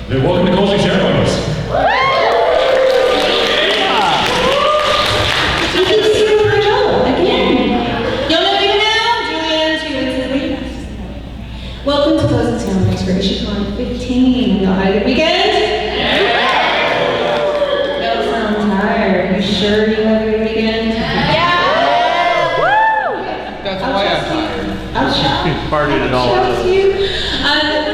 Then welcome to closing ceremonies. Welcome to closing ceremonies for Ushicon 15. Y'all had a good weekend? Y'all sound tired. You sure you had a good weekend? Yeah! Woo! That's why I'm tired. I'll shout. Partied it all Shout out. you.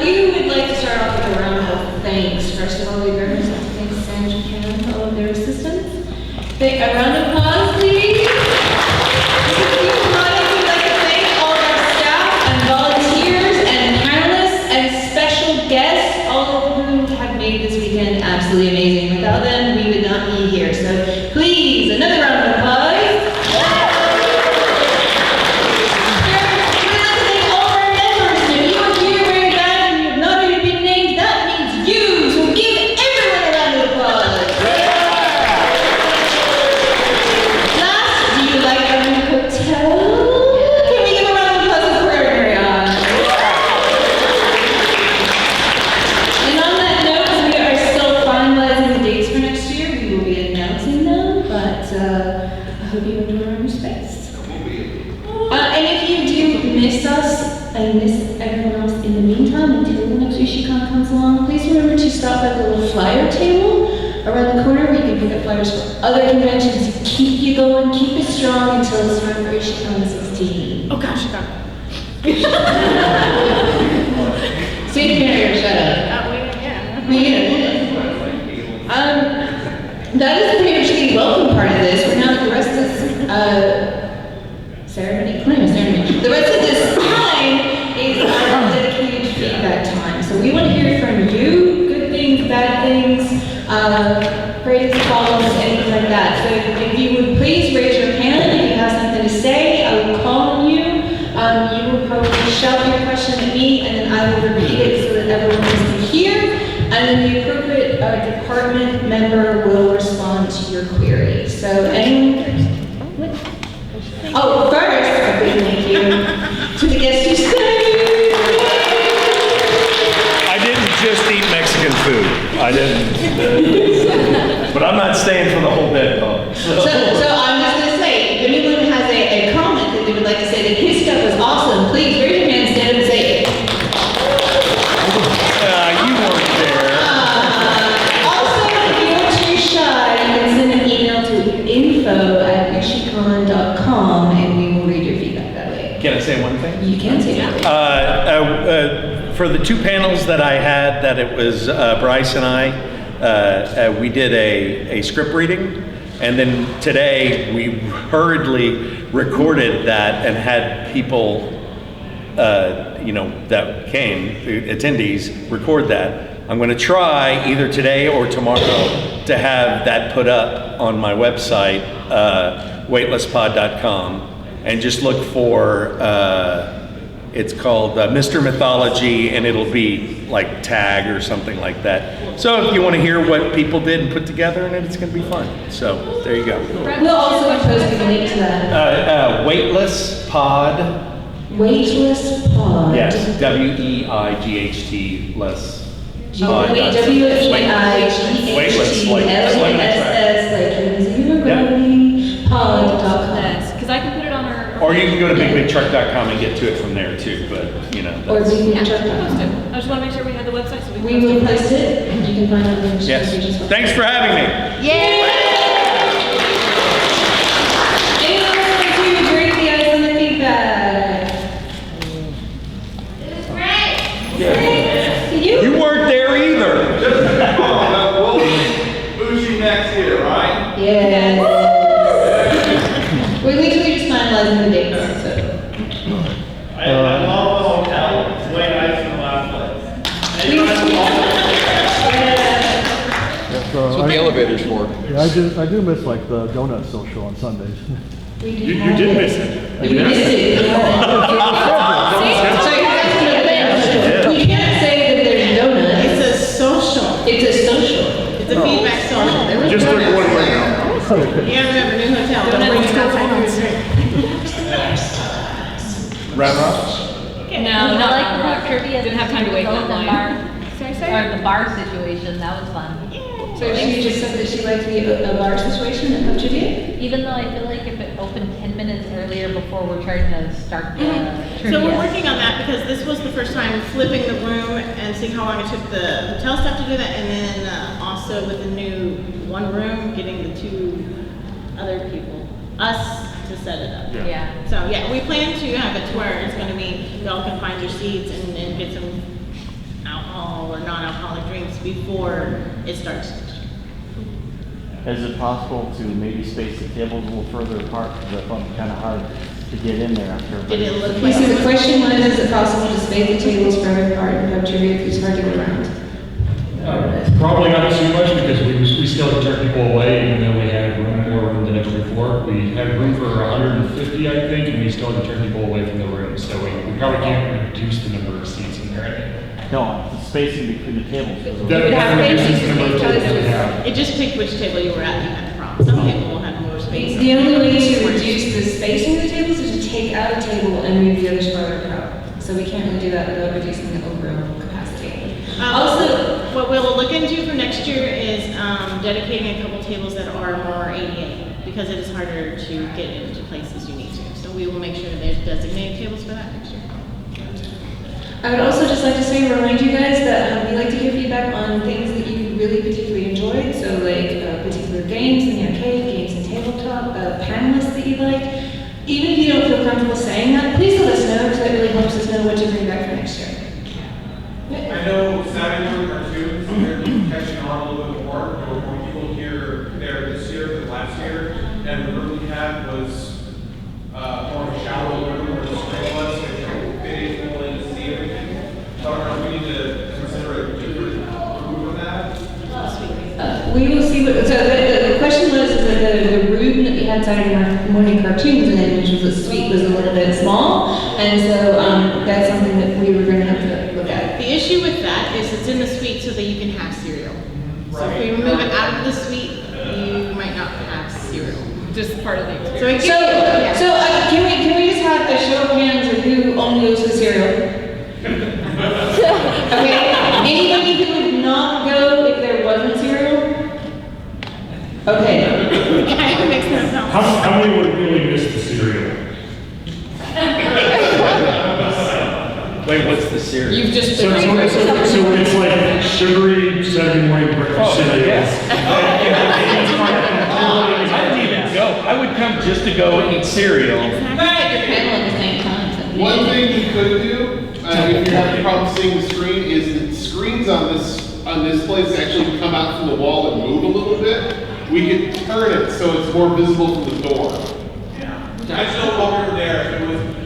We would like to start off with a round of thanks. First of all, we very much like to thank Sandra and Karen for all of their assistance. A round of applause, please. Guests, all of whom have made this weekend absolutely amazing. Without them, we would not be here. So please, another round of applause. We'd like to thank all of our members. If you are here wearing a badge and you have not already been named, that means you. So give everyone a round of applause. Last, do you like our new hotel? Can we give a round of applause for Marriott? I hope you enjoy our new space. And if you do miss us and miss everyone else in the meantime until the next Ushicon comes along, please remember to stop at the little flyer table around the corner where you can pick up flyers for other conventions to keep you going, keep it strong until it's time for Ushicon 16. Oh gosh, I got it. Sweet Mary, shut up. That is pretty much the welcome part of this. We're now the rest of this ceremony. The rest of this time is our dedicated feedback time. So we want to hear from you, good things, bad things, praise, problems, anything like that. So if you would please raise your hand if you have something to say, I will call on you. You will probably shout your question at me, and then I will repeat it so that everyone can hear. And then the appropriate department member will respond to your query. So anyone first? Oh, first, a big thank you to the guests who stayed. I didn't just eat Mexican food. I didn't. But I'm not staying for the whole bed though. So I'm just going to say, if anyone has a comment that they would like to say that his stuff was awesome, please raise your hand, stand up and say it. You weren't there. Also, if you're too shy, you can send an email to info@ushicon.com and we will read your feedback that way. Can I say one thing? You can say that. For the two panels that I had, that it was Bryce and I, we did a script reading, and then today we hurriedly recorded that and had people that came, attendees, record that. I'm going to try either today or tomorrow to have that put up on my website, weightlesspod.com, and just look for, it's called Mr. Mythology, and it'll be like tag or something like that. So if you want to hear what people did and put together in it, it's going to be fun. So there you go. We'll also be posting a link to that. Weightless Pod. Weightless Pod. Yes, WEIGHT less. WEIGHTLSS, pod.com. Because I can put it on our... Or you can go to bigbigtruck.com and get to it from there too, but Or that's... bigbigtruck.com. I just want to make sure we have the website so We will post it, and you can find out the Yes. Thanks for having me. Yay! Anyone else want to break the ice on the feedback? It was great. You weren't there either. Bougie next year, right? Yes. We're literally just finalizing the dates, so. I love the hotel. It's way nicer than the last place. That's what the elevator's for. Yeah, I do miss like the donut social on Sundays. You did miss it. You missed it. So you guys can advance. We can't say that there's donuts. It's a social. It's a social. It's a feedback social. There was Just took one right now. Yeah, we have a new hotel. Don't bring it outside for your drink. Ram Rock? No, not like Rock. Didn't have time to wait in that line. Sorry, or the bar situation, that was fun. So she just said that she liked the bar situation at Pub Trivia? Even though I feel like if it opened 10 minutes earlier before we're trying to start the trivia. So we're working on that because this was the first time flipping the room and seeing how long it took the hotel staff to do that, and then also with the new one room, getting the two other people, us, to set it up. Yeah. So yeah, we plan to have it to where it's gonna be, y'all can find your seats and get some alcohol or non-alcoholic drinks before it starts. Is it possible to maybe space the tables a little further apart, because I found it kind of hard to get in there after. Did it look You like? see, the question was, is it possible to space the tables further apart in Pub Trivia if it's hard to go around? Probably not too much because we still had to turn people away even though we had more room than ever before. We had room for 150, I think, and we still had to turn people away from the room. So we probably can't reduce the number of seats in there. No, the spacing between the tables. That reduces the number of tables that we have. It just picked which table you were at, you had a problem. Some people had more space. The only way to reduce the spacing of the tables is to take out a table and move the others farther apart. So we can't really do that without reducing the overall capacity. Also, what we'll look into for next year is dedicating a couple tables that are more ADA, because it is harder to get into places you need to. So we will make sure there's designated tables for that next year. I would also just like to say, remind you guys that we like to hear feedback on things that you really particularly enjoyed. So like particular games in the arcade, games in tabletop, panelists that you like. Even if you don't feel comfortable saying that, please let us know, because that really helps us know what to bring back for next year. I know Saturday cartoons, they're catching on a little bit more. There were more people here there this year than last year. And the room we had was more of a shallow room where the screen was, so you could fit people in to see everything. So I don't know if we need to consider a different room of that. We will see what, so the question was is that the room that we had Saturday morning cartoons in, which was a suite, was a little bit small. And so that's something that we were going to have to look at. The issue with that is it's in the suite so that you can have cereal. So if we remove it out of the suite, you might not have cereal. Just part of the experience. So it gives So, you, yeah. can we just have a show of hands of who only goes to cereal? Okay, anybody who would not go if there wasn't cereal? Okay. Kind of makes no sense. How many would really miss the cereal? Wait, what's the series? You've just So it's like sugary Saturday morning breakfast cereal. I didn't even go. I would come just to go eat cereal. Right, your panel at the same time. so- One thing you could do, if you're having problems seeing the screen, is the screens on this place actually come out from the wall and move a little bit. We could turn it so it's more visible from the door. I still while we were there,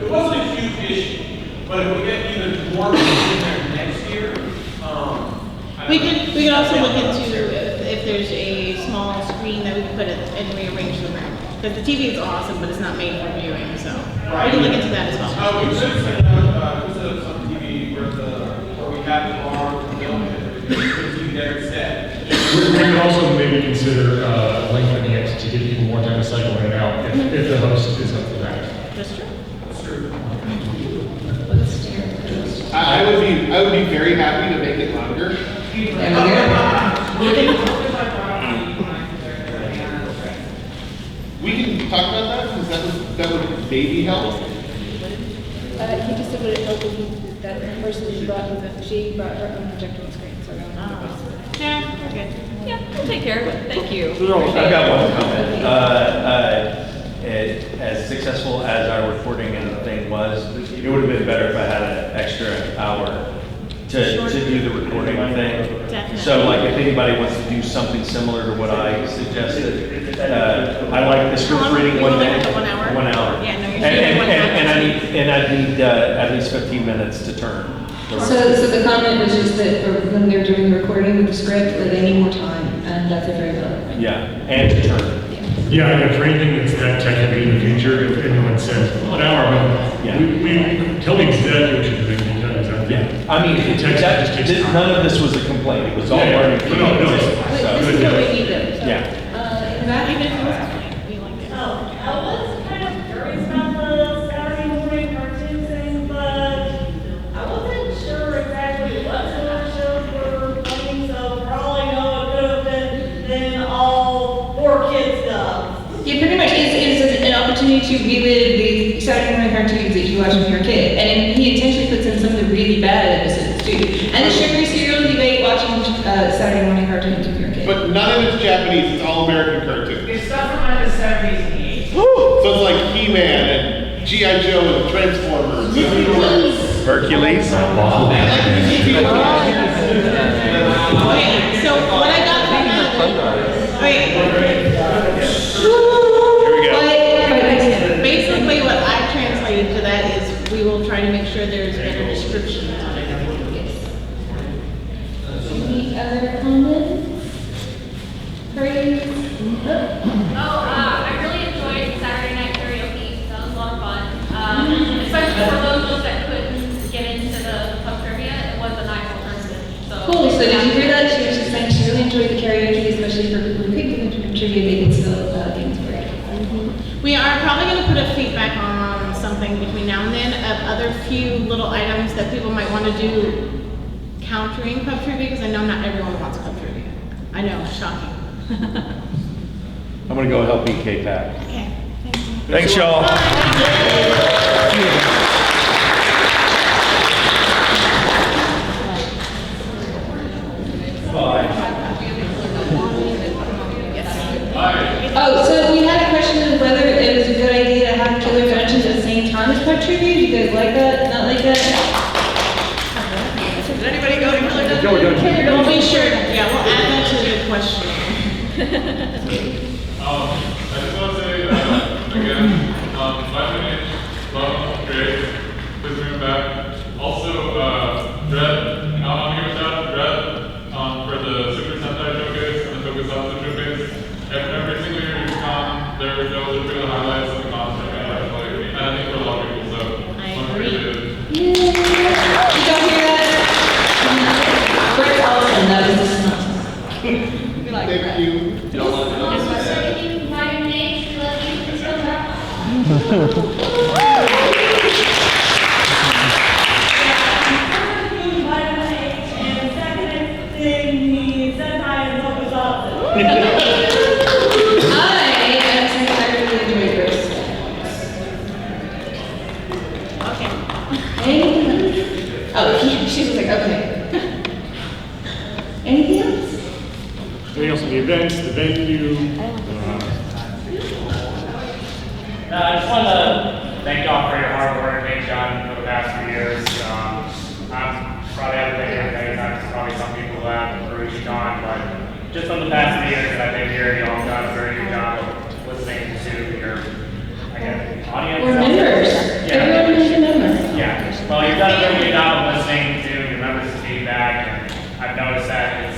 it wasn't a huge issue, but if we get even more people in there next year, We could also look into if there's a small screen that we could put it and rearrange the room. Because the TV is awesome, but it's not made for viewing, so we can look into that as well. we should set up some TV where we have the bar, the film, and everything, put TV there instead. We could also maybe consider lengthening it to give people more time to cycle in and out if the host is up for that. That's true. That's true. I would be very happy to make it longer. We can talk about that, because that would maybe help. He just said what it helped with that person she brought her own projector and screen, so I don't know. Yeah, we're good. Yeah, we'll take care of it. Thank you. I've got one comment. As successful as our recording and the thing was, it would have been better if I had an extra hour to do the recording thing. Definitely. So like if anybody wants to do something similar to what I suggested, I like the script How long? reading You one were looking day. at 1 hour? 1 hour. Yeah, no, you're saying 1 hour. And I need at least 15 minutes to turn. So the comment was just that when they're doing the recording with the script, that they need more time, and that's a very valid point. Yeah, and to turn. Yeah, and for anything that's that tech heavy in the future, if anyone says 1 hour, Yeah. we tell me exactly what you're doing because I think. Yeah, I mean, Tech just takes time. none of this was a complaint, it was all Yeah, learning. yeah. No, This is what we need though. So, Yeah. In that, even if it was a complaint, we liked it. I was kind of curious about the Saturday morning cartoon thing, but I wasn't sure exactly what sort of shows were you to relive the Saturday morning cartoons that you watched when you were a kid. And he intentionally puts in some of the really bad episodes too. And the sugary cereal debate watching Saturday morning cartoons when you were a kid. But none of it's Japanese, it's all American cartoons. It's stuff from like the 70s and 80s. So it's like He-Man and G.I. Joe and Transformers. Hercules. Okay, so what I got from wait. Here we go. Basically, what I translated to that is we will try to make sure there's better descriptions on it. Any other comments? Praise? I really enjoyed Saturday night karaoke. That was a lot of fun. Especially for those of us that couldn't get into the pub trivia, it was a nice alternative. Cool, so did you hear that? She was just saying she really enjoyed the karaoke, especially for people who couldn't contribute, they could still things for it. We are probably going to put a feedback on something between now and then of other few little items that people might want to do countering pub trivia, because I know not everyone wants pub trivia. I know, shocking. I'm gonna go help eat K-Pack. Okay, thank you. Thanks, y'all. Oh, so we had a question of whether it was a good idea to have killer dimensions at the same time as pub trivia. Do you guys like that? Not like that? Did anybody go to killer dimensions? We'll be sure, yeah, we'll add that to the question. I just want to say, again, 5 minutes, love, great, please bring it back. Also, Dread, I want to give a shout out to Dread for the Super Sentai Showcase and the Tokusatsu Showcase. Every single year you come, there are the highlights of the content, and I think for a lot of people, so I agree. You don't hear that? Where's Allison? That was just not. We like Thank you. She was like, okay. Anything else? Anything else on the events, the venue? I just want to thank y'all for your hard work they've done for the past few years. I'm probably haven't been here many times, probably some people who have for Ushicon, but just from the past few years that I've been here, y'all have done a very good job of listening to your, audience. We're members. Yeah. Everyone is a member. Yeah. Well, you've done a very good job of listening to your members' feedback, and I've noticed that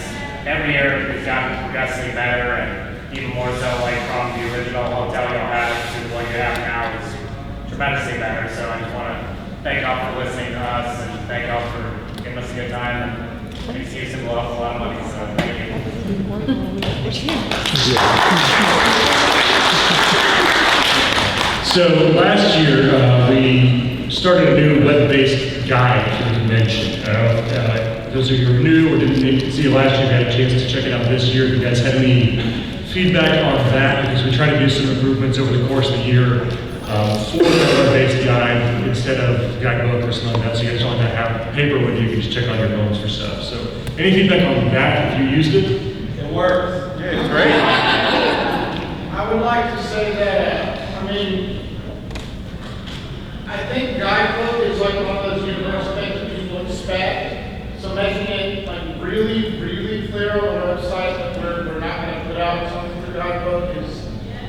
every year it's gotten progressively better, and even more so like from the original hotel y'all had to what you have now is tremendously better. So I just want to thank y'all for listening to us, and thank y'all for giving us a good time, and makes you a lot of money. So thank you. So last year, we started a new web-based guide for the convention. Those of you who are new or didn't see it last year, had a chance to check it out this year. If you guys had any feedback on that, because we try to do some improvements over the course of the year for the web-based guide instead of guidebook or something like that. So you guys don't have to have paper with you, you can just check on your phones for stuff. So any feedback on that, if you used it? It works. Yeah, it's great. I would like to say that, I think guidebook is like one of those universal things that people expect. So making it like really, really clear on the website that we're not going to put out something for guidebook is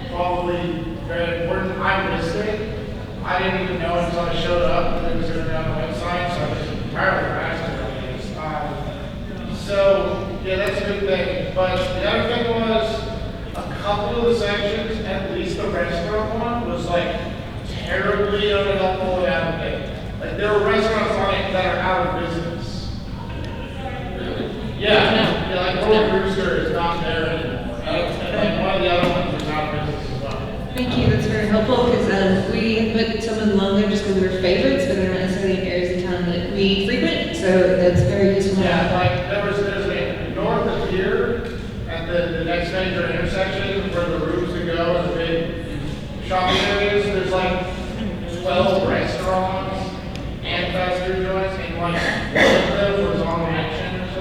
probably very important. I missed it. I didn't even know until I showed up that it was going to be on the website, so I was entirely fascinated. So yeah, that's a good thing. But the other thing was a couple of the sections, at least the restaurant one, was like terribly unhelpful and out of date. Like there are restaurants on it that are out of business. Yeah, like Little Rooster is not there anymore. And one of the other ones is out of business as well. Thank you, that's very helpful, because we put some of them on there just because they were favorites, but they're not necessarily in areas of town that we frequent, so that's very useful. Yeah, like there's a north of here at the next major intersection where the routes to go and the big shopping areas, there's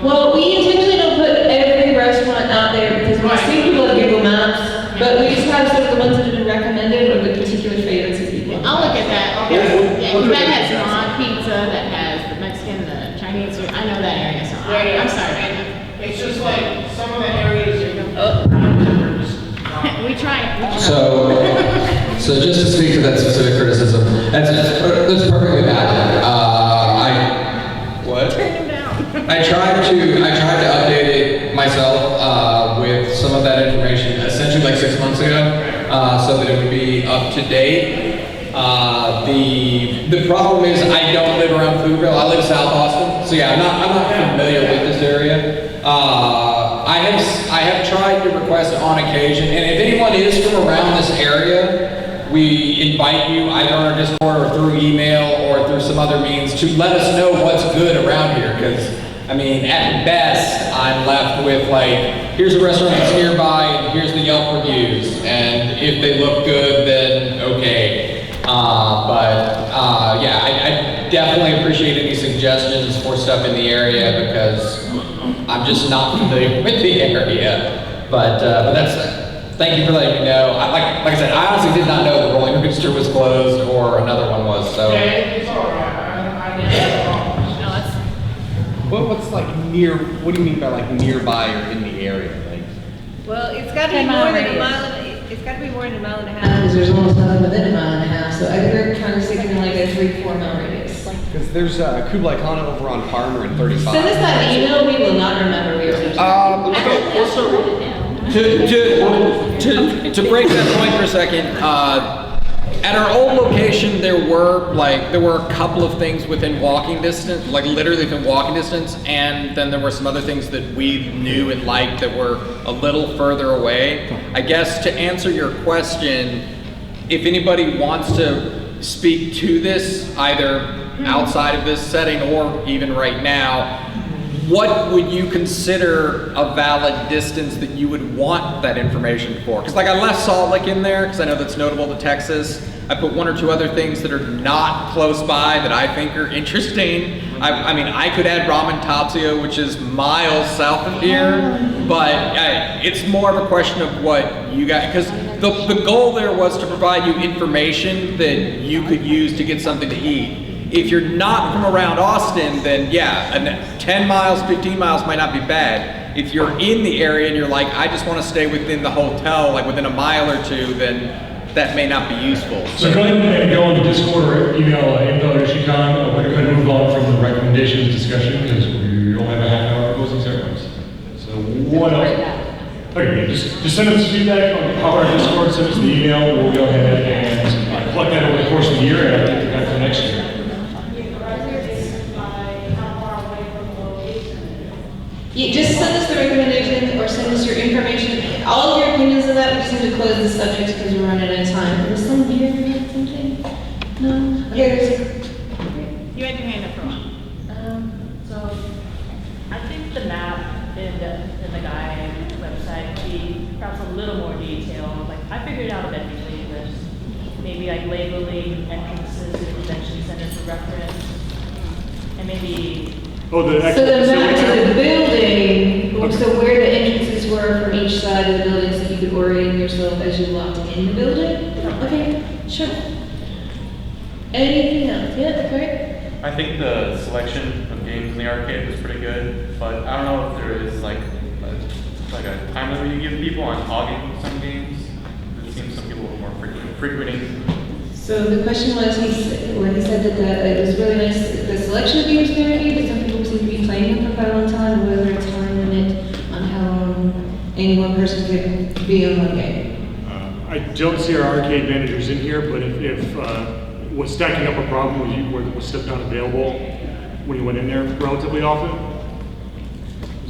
Well, we intentionally don't put every restaurant out there because we've seen people on Google Maps, but we just have sort of the ones that have been recommended or the particular favorites of people. I'll look at that. Yeah, that has Mon Pizza, that has the Mexican, the Chinese, I know that area, so I'm sorry. It's just like, some of the areas, We try. So just to speak to that specific criticism, that's perfectly valid. I tried to update it myself with some of that information, essentially like 6 months ago, so that it would be up to date. The problem is I don't live around Foodville. I live South Austin, so yeah, I'm not familiar with this area. I have tried to request on occasion, and if anyone is from around this area, we invite you either on our Discord or through email or through some other means to let us know what's good around here. Because, I mean, at best, I'm left with like, here's a restaurant that's nearby, and here's the Yelp reviews, and if they look good, then okay. Yeah, I definitely appreciate any suggestions for stuff in the area because I'm just not familiar with the area. But that's, thank you for letting me know. Like I said, I honestly did not know the Rolling Rooster was closed or another one was, so. it's all right. What's like near, what do you mean by like nearby or in the area? Like, Well, it's got to be 10 more mile than a radius. mile and it's got to be more than a mile and a half. Because there's almost nothing within a mile and a half, so I think we're kind of sticking in like a 3-4 mile radius. because there's Kublai Khan over on Farmer and 35. Send us that email, we will not remember we were Okay, also, To break that point for a second, at our old location, there were a couple of things within walking distance, like literally within walking distance, and then there were some other things that we knew and liked that were a little further away. I guess to answer your question, if anybody wants to speak to this, either outside of this setting or even right now, what would you consider a valid distance that you would want that information for? Because like I left Salt Lake in there because I know that's notable to Texas. I put 1 or 2 other things that are not close by that I think are interesting. I mean, I could add Ramen Tatsuya, which is miles south of here, but it's more of a question of what you got, because the goal there was to provide you information that you could use to get something to eat. If you're not from around Austin, then yeah, 10 miles, 15 miles might not be bad. If you're in the area and you're like, I just want to stay within the hotel, like within a mile or 2, then that may not be useful. So go ahead and go on the Discord or email info at Ushicon. We're going to move on from the recommendations discussion because we only have a half hour for closing ceremonies. So what else? Okay, yeah, just send us feedback on our Discord, send us the email, we'll go ahead and collect that over the course of the year and update that for next year. Yeah, just send us the recommendation or send us your information, all of your opinions of that. We just need to close the subject because we're running out of time. Was someone here who had something? No? Okay, there's You had your hand up for a while. So I think the map in the guide website would be perhaps a little more detailed. Like I figured out eventually there's maybe like labeling entrances to convention centers for reference, and maybe. Oh, so the map to the building, so where the entrances were from each side of the building, so you could orient yourself as you walked in the building? Okay, sure. Anything else? Yeah, great. I think the selection of games in the arcade was pretty good, but I don't know if there is like a time limit you give people on hogging some games. It seems some people were more frequenting. So the question was, he said that it was really nice, the selection of games in the arcade, but some people seem to be playing them for quite a long time, whether it's time limit on how long any one person could be on one game. I don't see our arcade managers in here, but if was stacking up a problem was stuff not available when you went in there relatively often?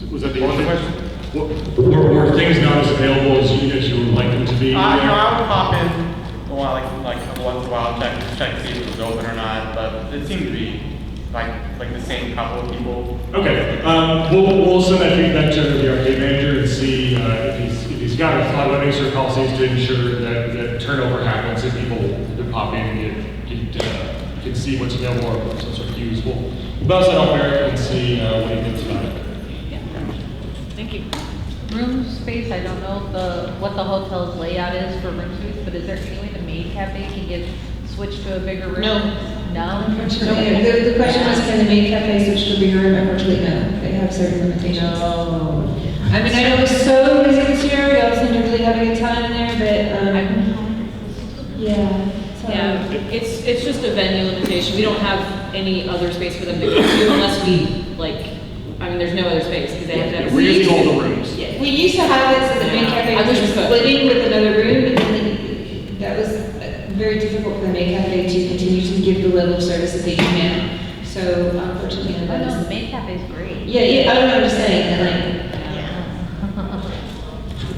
Was that the only question? Were things not as available as you would like them to be? I would pop in like once in a while, check to see if it was open or not, but it seemed to be like the same couple of people. Okay, we'll send that feedback to the arcade manager and see if he's got a lot of any sort of policies to ensure that turnover happens and people that pop in and can see what's available or some sort of queues. We'll bounce that off Eric and see what he thinks about it. room space, I don't know what the hotel's layout is for room space, but is there any way the maid cafe can get switched to a bigger room? No. No? Okay, the question was, can the maid cafe switch to a bigger room? Unfortunately, no. They have certain limitations. No. I mean, I know it was so busy this year, we all seem to really have a good time in there, but, yeah. So. Yeah, it's just a venue limitation. We don't have any other space for them to go to unless we, like, I mean, there's no other space because they have to have. We're using all the rooms. Yeah, we used to have it so the maid cafe I wish was we could. splitting with another room, but then that was very difficult for the maid cafe to continue to give the level of service that they demand. So unfortunately, I know, the maid cafe is great. Yeah, I don't know, I'm just saying, that, like,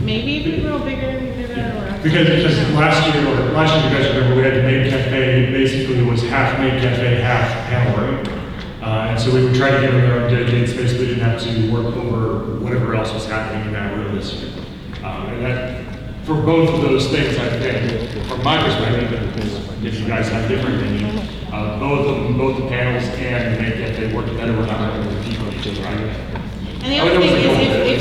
Maybe if we grow bigger, we do better. Because last year, you guys remember, we had the maid cafe, basically was half maid cafe, half panel room. And so we would try to give them their own dedicated space, we didn't have to work over whatever else was happening in that room this year. And that, for both of those things, I think, from my perspective, if you guys have different opinions, both of them, both the panels and the maid cafe worked better when I were with people. And the other thing is,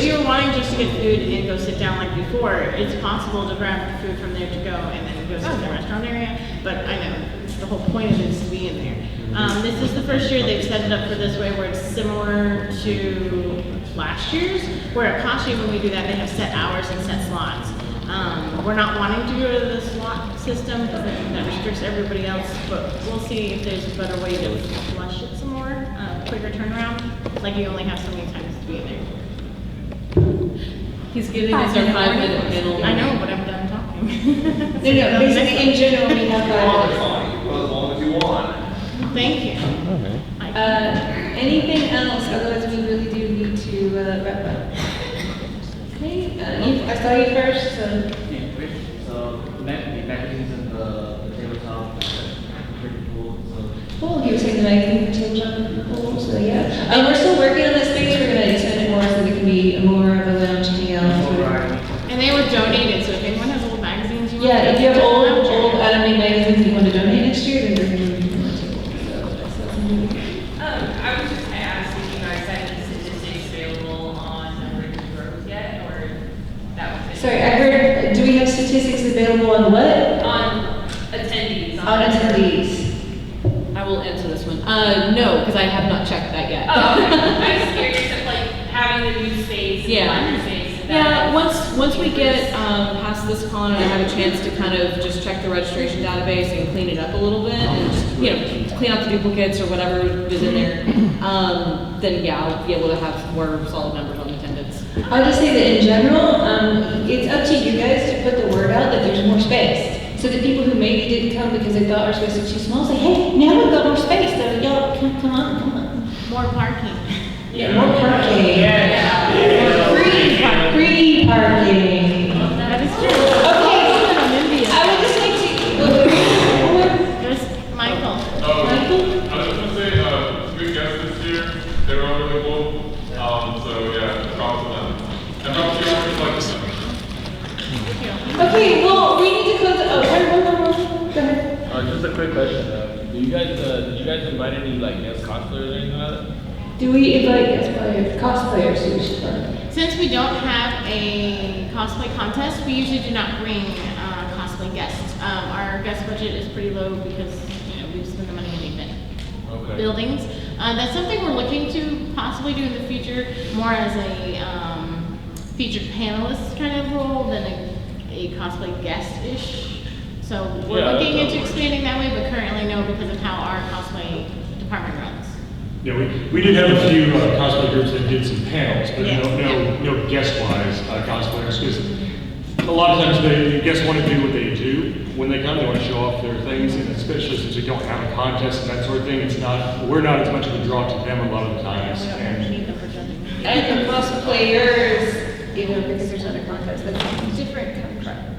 if you're wanting just to get food and go sit down like before, it's possible to grab food from there to go and then go sit in the restaurant area. But I know the whole point of it is to be in there. This is the first year they've set it up for this way, where it's similar to last year's, where at Kashi, when we do that, they have set hours and set slots. We're not wanting to go to the slot system because that restricts everybody else, but we'll see if there's a better way to flush it some more, quicker turnaround. Like you only have so many times to be in there. He's giving us our 5-minute panel. I know, but I'm done talking. no, basically in general, we have As long as you want. Thank you. anything else? Otherwise, we really do need to wrap up. Okay, I saw you first, so. So, the magazines and the tabletop, pretty cool. Cool, he was saying the magazine for tabletop, cool, so yeah. We're still working on that space, we're gonna expand it more so that it can be more of a lounge hanging out. And they were donated, so if anyone has old magazines you want. Yeah, if you have old anime magazines you want to donate next year, then they're gonna be on the table, so that's something. I was just gonna ask if you guys had any statistics available on number of growth yet, or that was it? Sorry, I heard, do we have statistics available on what? On attendees. On attendees. I will answer this one. No, because I have not checked that yet. Oh, okay. I was curious if like having the new space, and the larger space. And Yeah, once we get past this con and I have a chance to kind of just check the registration database and clean it up a little bit and just, clean out the duplicates or whatever is in there, then yeah, I'll be able to have more solid numbers on attendance. I'll just say that in general, it's up to you guys to put the word out that there's more space. So the people who maybe didn't come because they thought our space was too small, say, hey, now we've got more space. So y'all, come on. More parking. Yeah, more parking. Yeah. Free parking. That is true. Okay, I would just like to, There's Michael. I was just gonna say, good guests this year. They were all really cool. So yeah, props to them. And props to you all for selecting them. okay, well, we need to close, go ahead. Just a quick question. Did you guys invite any like guest cosplayers or anything like that? Do we invite cosplayers to Ushicon? Since we don't have a cosplay contest, we usually do not bring cosplay guests. Our guest budget is pretty low because we spend the money in event buildings. That's something we're looking to possibly do in the future, more as a featured panelist kind of role than a cosplay guest-ish. So we're looking into expanding that way, but currently no, because of how our cosplay department runs. Yeah, we did have a few cosplay groups that did some panels, but no guest-wise cosplayers, because a lot of times the guests want to do what they do when they come. They want to show off their things, and especially since we don't have a contest and that sort of thing, we're not as much of a draw to them a lot of the times. And the cosplayers, because there's other contests, that's different contract.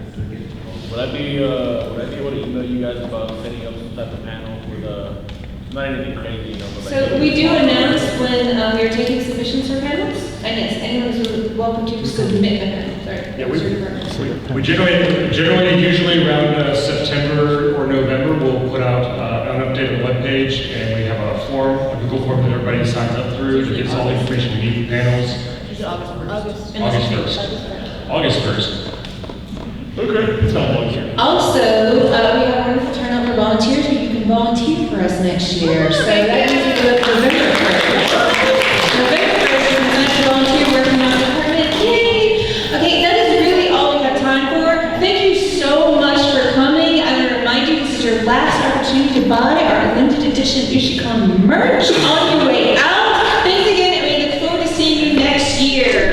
Would I be able to email you guys about setting up some type of panel with not anything crazy, but like. So we do announce when we are taking submissions for panels, and yes, anyone is welcome to submit a panel. Sorry. Yeah, we generally usually around September or November, we'll put out an updated webpage, and we have a form, a Google form that everybody signs up through that gives all the information we need for panels. It's August 1st. August. Unless August you 1st. change. August 1st. Okay. It's not long here. Also, we have a wonderful turnout for volunteers, but you can volunteer for us next year. So that means we go to November 1st. November 1st, we're going to volunteer working on the department. Yay! Okay, that is really all we have time for. Thank you so much for coming. I want to remind you, this is your last opportunity to buy our limited edition Ushicon merch on your way out. Thanks again, and we look forward to seeing you next year.